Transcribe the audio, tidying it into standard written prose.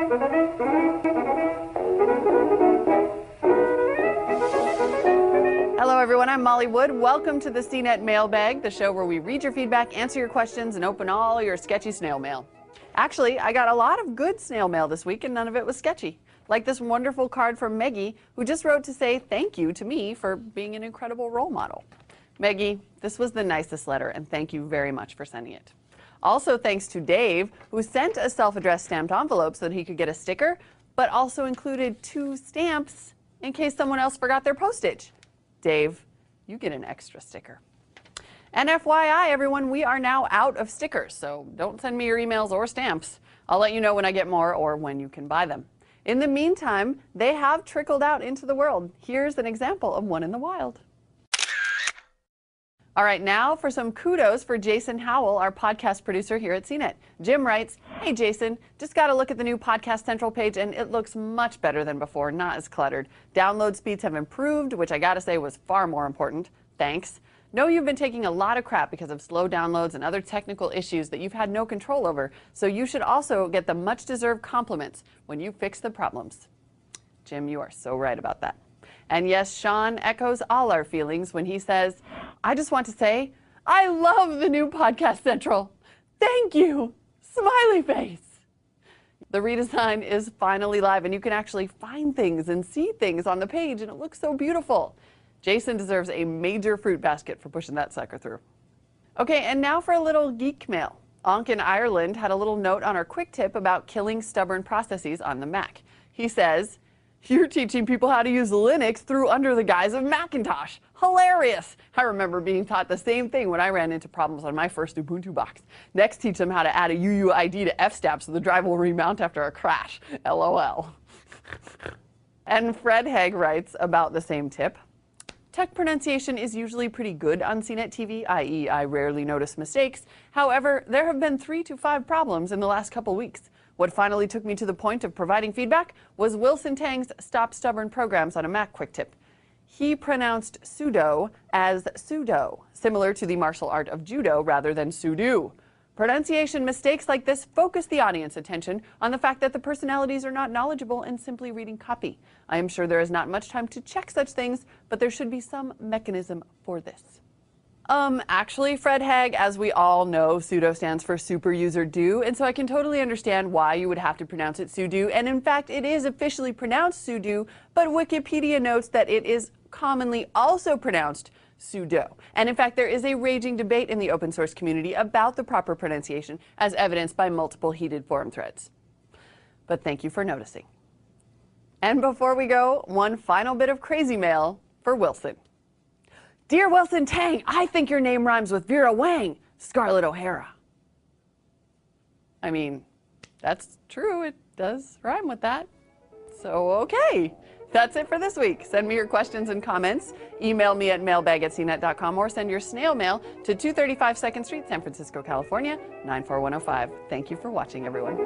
Hello everyone, I'm Molly Wood. Welcome to the CNET Mailbag, the show where we read your feedback, answer your questions, and open all your sketchy snail mail. Actually, I got a lot of good snail mail this week and none of it was sketchy. Like this wonderful card from Maggie, who just wrote to say thank you to me for being an incredible role model. Maggie, this was the nicest letter and thank you very much for sending it. Also thanks to Dave, who sent a self-addressed stamped envelope so that he could get a sticker, but also included 2 stamps in case someone else forgot their postage. Dave, you get an extra sticker. And FYI, everyone, we are now out of stickers, so don't send me your emails or stamps. I'll let you know when I get more or when you can buy them. In the meantime, they have trickled out into the world. Here's an example of one in the wild. All right, now for some kudos for Jason Howell, our podcast producer here at CNET. Jim writes, "Hey Jason, just got to look at the new Podcast Central page and it looks much better than before, not as cluttered. Download speeds have improved, which I got to say was far more important. Thanks. Know you've been taking a lot of crap because of slow downloads and other technical issues that you've had no control over, so you should also get the much-deserved compliments when you fix the problems." Jim, you are so right about that. And yes, Sean echoes all our feelings when he says, "I just want to say, I love the new Podcast Central. Thank you. Smiley face." The redesign is finally live and you can actually find things and see things on the page and it looks so beautiful. Jason deserves a major fruit basket for pushing that sucker through. Okay, and now for a little geek mail. Onk in Ireland had a little note on our quick tip about killing stubborn processes on the Mac. He says, "You're teaching people how to use Linux through under the guise of Macintosh. Hilarious. I remember being taught the same thing when I ran into problems on my first Ubuntu box. Next, teach them how to add a UUID to FSTAP so the drive will remount after a crash. LOL." And Fred Haig writes about the same tip. "Tech pronunciation is usually pretty good on CNET TV, i.e. I rarely notice mistakes. However, there have been 3 to 5 problems in the last couple weeks. What finally took me to the point of providing feedback was Wilson Tang's Stop Stubborn Programs on a Mac quick tip. He pronounced sudo as sudo, similar to the martial art of judo rather than sudo. Pronunciation mistakes like this focus the audience attention on the fact that the personalities are not knowledgeable and simply reading copy. I am sure there is not much time to check such things, but there should be some mechanism for this." Actually, Fred Haig, as we all know, sudo stands for super user do, and so I can totally understand why you would have to pronounce it sudo, and in fact, it is officially pronounced sudo, but Wikipedia notes that it is commonly also pronounced sudo. And in fact, there is a raging debate in the open source community about the proper pronunciation, as evidenced by multiple heated forum threads. But thank you for noticing. And before we go, one final bit of crazy mail for Wilson. "Dear Wilson Tang, I think your name rhymes with Vera Wang, Scarlett O'Hara." I mean, that's true. It does rhyme with that. So, okay. That's it for this week. Send me your questions and comments. Email me at mailbag@cnet.com or send your snail mail to 235 2nd Street, San Francisco, California, 94105. Thank you for watching, everyone.